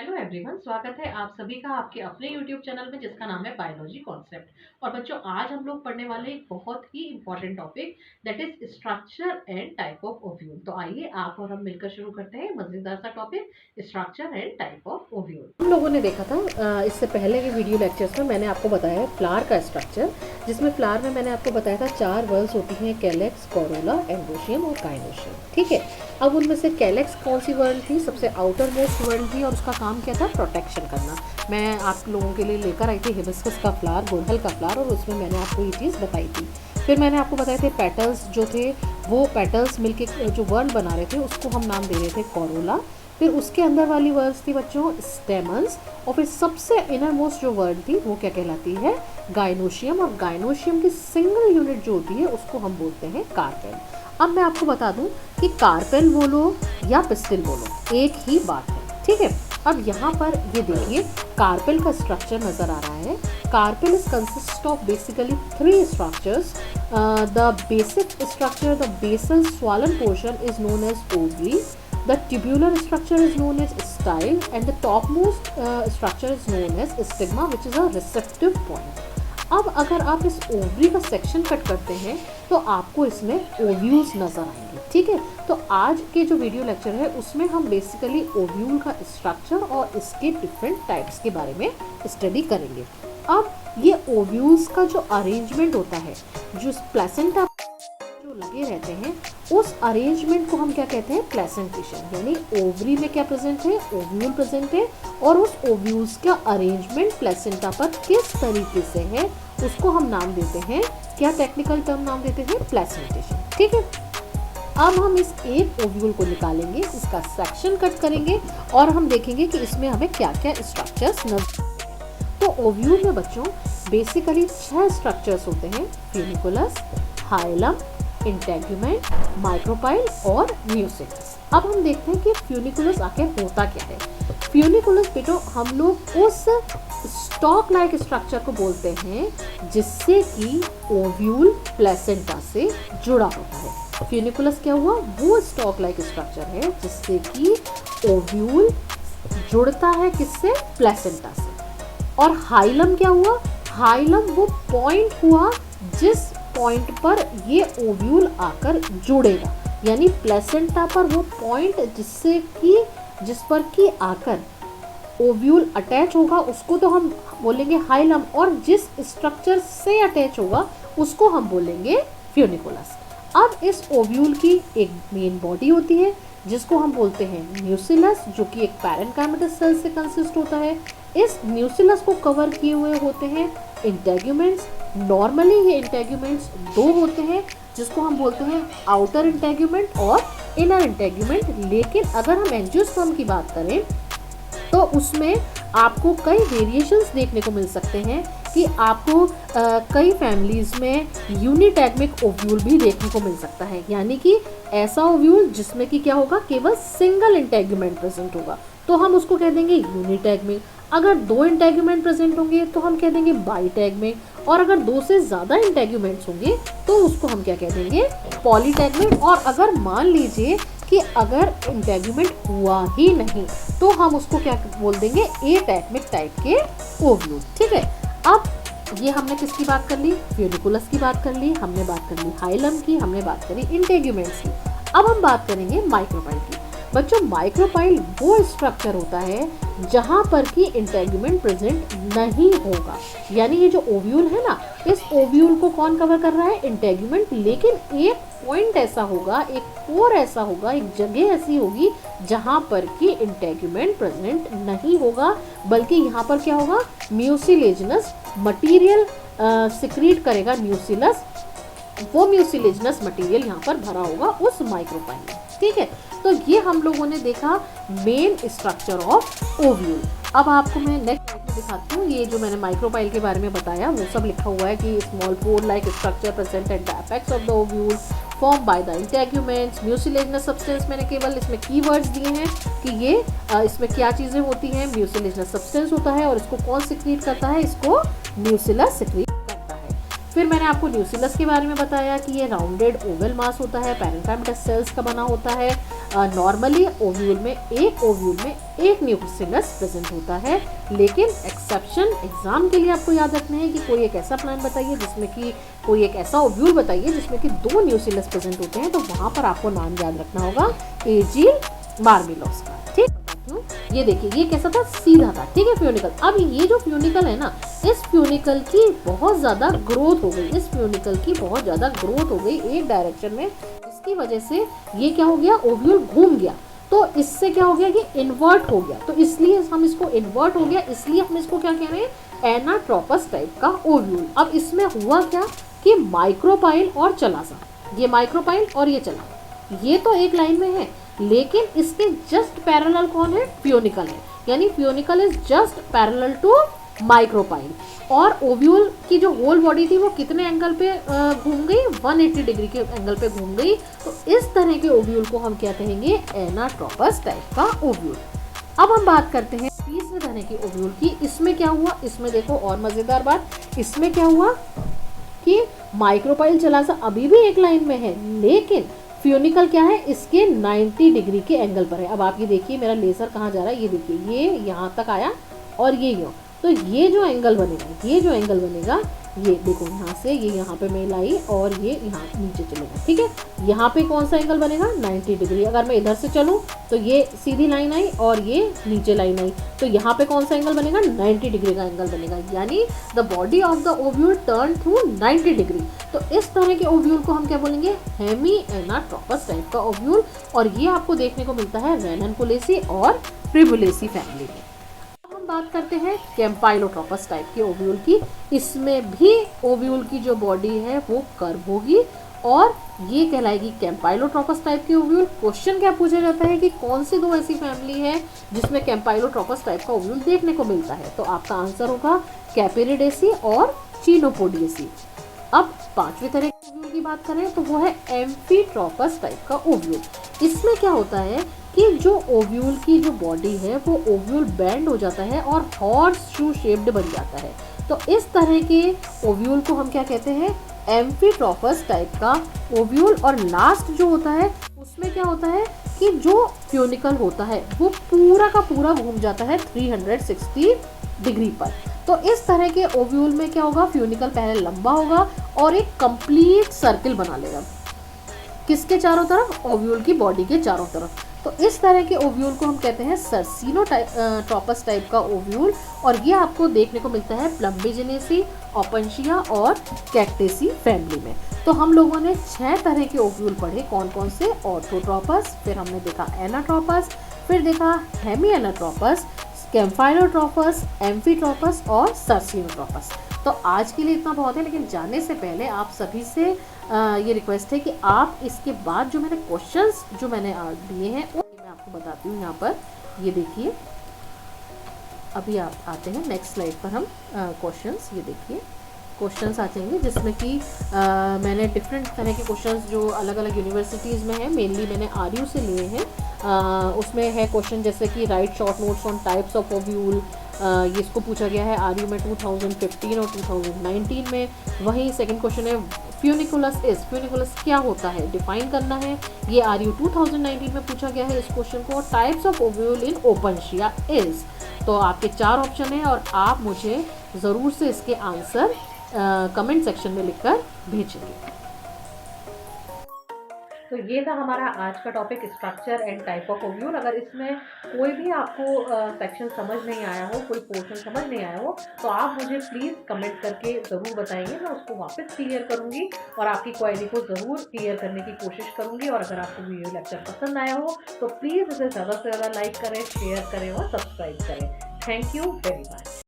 Hello everyone, स्वागत है आप सभी का आपके अपने यूट्यूब चैनल में जिसका नाम है बायोलॉजी कॉन्सेप्ट। और बच्चों, आज हम लोग पढ़ने वाले एक बहुत ही important topic that is structure and type of ovule. तो आइए आप और हम मिलकर शुरू करते हैं मजेदार सा topic, structure and type of ovule. हम लोगों ने देखा था इससे पहले के वीडियो लेक्चर्स में मैंने आपको बताया है फ्लावर का स्ट्रक्चर, जिसमें फ्लावर में मैंने आपको बताया था 4 वर्ल्स होती हैं, कैलेक्स, कोरोला, एंडोशियम और गाइनोशियम। ठीक है, अब उनमें से कैलेक्स कौन सी वर्ल्ड थी? सबसे आउटर मोस्ट वर्ल्ड थी और उसका काम क्या था? प्रोटेक्शन करना। मैं आप लोगों के लिए लेकर आई थी हिबिस्कस का फ्लावर, गुड़हल का फ्लावर, और उसमें मैंने आपको ये चीज़ बताई थी। फिर मैंने आपको बताए थे पेटल्स जो थे, वो पेटल्स मिलके जो वर्ल्ड बना रहे थे उसको हम नाम दे रहे थे कोरोला। फिर उसके अंदर वाली वर्ड्स थी बच्चों स्टेमन्स, और फिर सबसे इनर मोस्ट जो वर्ड थी वो क्या कहलाती है? गाइनोशियम। और गाइनोशियम की सिंगल यूनिट जो होती है उसको हम बोलते हैं कार्पेल। अब मैं आपको बता दूं कि कार्पेल बोलो या पिस्टिल बोलो, एक ही बात है। ठीक है, अब यहाँ पर ये देखिए कार्पेल का स्ट्रक्चर नज़र आ रहा है। Carpel is consist of basically 3 structures. The basic structure, the basal swollen portion is known as ovary. The tubular structure is known as style, and the topmost structure is known as stigma, which is a receptive point. अब अगर आप इस ovary का section cut करते हैं तो आपको इसमें ओव्यूल्स नज़र आएंगे। ठीक है, तो आज के जो वीडियो लेक्चर है उसमें हम बेसिकली ओव्यूल का स्ट्रक्चर और इसके डिफरेंट टाइप्स के बारे में स्टडी करेंगे। अब ये ओव्यूल्स का जो अरेंजमेंट होता है, जो प्लेसेंटा जो लगे रहते हैं, उस अरेंजमेंट को हम क्या कहते हैं? प्लेसेंटेशन। यानी ओवरी में क्या प्रेजेंट है? ओव्यूल प्रेजेंट है, और उस ओव्यूल्स का अरेंजमेंट प्लेसेंटा पर किस तरीके से है उसको हम नाम देते हैं, क्या टेक्निकल टर्म नाम देते हैं? प्लेसेंटेशन। ठीक है, अब हम इस एक ओव्यूल को निकालेंगे, इसका सेक्शन कट करेंगे और हम देखेंगे कि इसमें हमें क्या क्या स्ट्रक्चर्स नजर। तो ओव्यूल में बच्चों बेसिकली 6 स्ट्रक्चर्स होते हैं, फ्यूनिकुलस, हाइलम, इंटेगुमेंट, माइक्रोपाइल और म्यूसिलस। अब हम देखते हैं कि फ्यूनिकुलस आखिर होता क्या है। फ्यूनिकुलस बेटो हम लोग उस स्टॉक लाइक स्ट्रक्चर को बोलते हैं जिससे कि ओव्यूल प्लेसेंटा से जुड़ा होता है। फ्यूनिकुलस क्या हुआ? वो स्टॉक लाइक स्ट्रक्चर है जिससे कि ओव्यूल जुड़ता है किससे? प्लेसेंटा से। और हाइलम क्या हुआ? हाइलम वो पॉइंट हुआ जिस पॉइंट पर ये ओव्यूल आकर जुड़ेगा, यानी प्लेसेंटा पर वो पॉइंट जिस पर कि आकर ओव्यूल अटैच होगा उसको तो हम बोलेंगे हाइलम, और जिस स्ट्रक्चर से अटैच होगा उसको हम बोलेंगे फ्यूनिकुलस। अब इस ओव्यूल की एक मेन बॉडी होती है जिसको हम बोलते हैं म्यूसिलस, जो कि एक पैरेन्काइमेटस सेल से कंसिस्ट होता है। इस म्यूसिलस को कवर किए हुए होते हैं इंटेग्यूमेंट्स। नॉर्मली ये इंटेग्यूमेंट्स 2 होते हैं जिसको हम बोलते हैं आउटर इंटेग्यूमेंट और इनर इंटेग्यूमेंट। लेकिन अगर हम एंजियोस्पर्म की बात करें तो उसमें आपको कई वेरिएशंस देखने को मिल सकते हैं कि आपको कई फैमिलीज़ में यूनिटैगमिक ओव्यूल भी देखने को मिल सकता है, यानी कि ऐसा ओव्यूल जिसमें कि क्या होगा? केवल सिंगल इंटेग्यूमेंट प्रेजेंट होगा, तो हम उसको कह देंगे यूनिटैगमिक। अगर 2 इंटेग्यूमेंट प्रेजेंट होंगे तो हम कह देंगे बाईटैगमिक, और अगर 2 से ज़्यादा इंटेग्यूमेंट्स होंगे तो उसको हम क्या कह देंगे? पॉलीटैगमिक। और अगर मान लीजिए कि अगर इंटेग्यूमेंट हुआ ही नहीं तो हम उसको क्या बोल देंगे? एटैगमिक टाइप के ओव्यूल। ठीक है, अब ये हमने किसकी बात कर ली? फ्यूनिकुलस की बात कर ली, हमने बात कर ली हाइलम की, हमने बात करी इंटेग्यूमेंट्स की। अब हम बात करेंगे माइक्रोपाइल की। बच्चों, माइक्रोपाइल वो स्ट्रक्चर होता है जहाँ पर कि इंटेग्यूमेंट प्रेजेंट नहीं होगा, यानी ये जो ओव्यूल है ना, इस ओव्यूल को कौन कवर कर रहा है? इंटेग्यूमेंट। लेकिन एक पॉइंट ऐसा होगा, एक पोर ऐसा होगा, एक जगह ऐसी होगी जहाँ पर कि इंटेग्यूमेंट प्रेजेंट नहीं होगा, बल्कि यहाँ पर क्या होगा? म्यूसिलेजिनस मटीरियल सिक्रीट करेगा म्यूसिलस, वो म्यूसिलेजिनस मटीरियल यहाँ पर भरा होगा उस माइक्रोपाइल में। ठीक है, तो ये हम लोगों ने देखा मेन स्ट्रक्चर ऑफ ओव्यूल। अब आपको मैं नेक्स्ट स्लाइड में दिखाती हूँ। ये जो मैंने माइक्रोपाइल के बारे में बताया वो सब लिखा हुआ है कि small pore like structure present at the apex of the ovule form by the integuments. Mucilaginous substance मैंने केवल इसमें कीवर्ड्स दिए हैं कि ये इसमें क्या चीज़ें होती हैं। म्यूसिलेजिनस सब्सटेंस होता है और इसको कौन सिक्रीट करता है? इसको म्यूसिलस सिक्रीट। फिर मैंने आपको न्यूसिलस के बारे में बताया कि ये राउंडेड ओवल मास होता है, पैरेन्काइमेटस सेल्स का बना होता है। नॉर्मली ओव्यूल में एक न्यूक्लियस प्रेजेंट होता है, लेकिन एक्सेप्शन एग्जाम के लिए आपको याद रखना है कि कोई एक ऐसा प्लान बताइए जिसमें कि कोई एक ऐसा ओव्यूल बताइए जिसमें कि 2 न्यूक्लियस प्रेजेंट होते हैं, तो वहाँ पर आपको नाम याद रखना होगा एजिल मार्मिलोस का। ठीक, ये देखिए ये कैसा था, सीधा था। ठीक है, फ्यूनिकल। अब ये जो फ्यूनिकल है ना, इस फ्यूनिकल की बहुत ज़्यादा ग्रोथ हो गई, एक डायरेक्शन में, इसकी वजह से ये क्या हो गया, ओव्यूल घूम गया। तो इससे क्या हो गया कि इन्वर्ट हो गया, तो इसलिए हम इसको इन्वर्ट हो गया, इसलिए हम इसको क्या कह रहे हैं, एनाट्रोपस टाइप का ओव्यूल। अब इसमें हुआ क्या कि माइक्रोपाइल और चला सा, ये माइक्रोपाइल और ये चला, ये तो एक लाइन में है, लेकिन इसके जस्ट पैरेलल कौन है, फ्यूनिकल है, यानी funicle is just parallel to micropyle. और ओव्यूल की जो होल बॉडी थी वो कितने एंगल पे घूम गई, 180 डिग्री के एंगल पे घूम गई। तो इस तरह के ओव्यूल को हम क्या कहेंगे, एनाट्रोपस टाइप का ओव्यूल। अब हम बात करते हैं तीसरे तरह के ओव्यूल की। इसमें क्या हुआ, इसमें देखो और मजेदार बात, इसमें क्या हुआ कि माइक्रोपाइल चला सा अभी भी एक लाइन में है, लेकिन फ्यूनिकल क्या है, इसके 90 डिग्री के एंगल पर है। अब आप ये देखिए मेरा लेजर कहाँ जा रहा है, ये देखिए ये यहाँ तक आया और ये यूँ, तो ये जो एंगल बनेगा, ये देखो यहाँ से ये यहाँ पे मैं लाई और ये यहाँ नीचे चलेगा। ठीक है, यहाँ पे कौन सा एंगल बनेगा, 90 डिग्री। अगर मैं इधर से चलूँ तो ये सीधी लाइन आई और ये नीचे लाइन आई, तो यहाँ पे कौन सा एंगल बनेगा, 90 डिग्री का एंगल बनेगा, यानी the body of the ovule turn through 90 degree. तो इस तरह के ओव्यूल को हम क्या बोलेंगे, हेमी एनाट्रोपस टाइप का ओव्यूल। और ये आपको देखने को मिलता है रेननकुलेसी और प्रिबुलेसी फैमिली में। बात करते हैं कैम्पाइलोट्रोपस टाइप के ओव्यूल की। इसमें भी ओव्यूल की जो बॉडी है वो कर्व होगी और ये कहलाएगी कैम्पाइलोट्रोपस टाइप के ओव्यूल। क्वेश्चन क्या पूछा जाता है कि कौन सी 2 ऐसी फैमिली है जिसमें कैम्पाइलोट्रोपस टाइप का ओव्यूल देखने को मिलता है, तो आपका आंसर होगा कैपेरिडेसी और चिनोपोडियसी। अब 5वें तरह के ओव्यूल की बात करें तो वो है एम्फीट्रोपस टाइप का ओव्यूल। इसमें क्या होता है कि जो ओव्यूल की जो बॉडी है वो ओव्यूल बैंड हो जाता है और हॉर्स शू शेप्ड बन जाता है। तो इस तरह के ओव्यूल को हम क्या कहते हैं, एम्फीट्रोपस टाइप का ओव्यूल। और लास्ट जो होता है उसमें क्या होता है कि जो फ्यूनिकल होता है वो पूरा का पूरा घूम जाता है 360 डिग्री पर। तो इस तरह के ओव्यूल में क्या होगा, फ्यूनिकल पहले लंबा होगा और एक कंप्लीट सर्किल बना लेगा, किसके चारों तरफ, ओव्यूल की बॉडी के चारों तरफ। तो इस तरह के ओव्यूल को हम कहते हैं सर्सिनोट्रोपस टाइप का ओव्यूल। और ये आपको देखने को मिलता है प्लम्बिजेनेसी, ओपनशिया और कैक्टेसी फैमिली में। तो हम लोगों ने 6 तरह के ओव्यूल पढ़े, कौन कौन से, ऑर्थोट्रोपस, फिर हमने देखा एनाट्रोपस, फिर देखा हेमी एनाट्रोपस, कैम्पाइलोट्रोपस, एम्फीट्रोपस और सर्सिनोट्रोपस। तो आज के लिए इतना बहुत है, लेकिन जाने से पहले आप सभी से ये रिक्वेस्ट है कि आप इसके बाद जो मैंने क्वेश्चंस जो मैंने दिए हैं वो मैं आपको बताती हूँ। यहाँ पर ये देखिए, अभी आप आते हैं नेक्स्ट स्लाइड पर, हम क्वेश्चंस, ये देखिए क्वेश्चंस आ जाएंगे जिसमें कि मैंने डिफरेंट तरह के क्वेश्चंस जो अलग अलग यूनिवर्सिटीज़ में हैं, मेनली मैंने RU से लिए हैं। उसमें है क्वेश्चन जैसे कि right short notes on types of ovule, ये इसको पूछा गया है RU में 2015 और 2019 में। वहीं सेकंड क्वेश्चन है फ्यूनिकुलस क्या होता है, डिफाइन करना है, ये RU 2019 में पूछा गया है इस क्वेश्चन को। Types of ovule in Opuntia is, तो आपके 4 ऑप्शन हैं और आप मुझे ज़रूर से इसके आंसर कमेंट सेक्शन में लिखकर भेजेंगे। तो ये था हमारा आज का topic, structure and type of ovule. अगर इसमें कोई भी आपको सेक्शन समझ नहीं आया हो, कोई पोर्शन समझ नहीं आया हो, तो आप मुझे प्लीज़ कमेंट करके ज़रूर बताएंगे, मैं उसको वापस क्लियर करूँगी और आपकी क्वेरी को ज़रूर क्लियर करने की कोशिश करूँगी। और अगर आपको वीडियो लेक्चर पसंद आया हो तो प्लीज़ इसे ज़्यादा से ज़्यादा लाइक करें, शेयर करें और सब्सक्राइब करें। Thank you very much.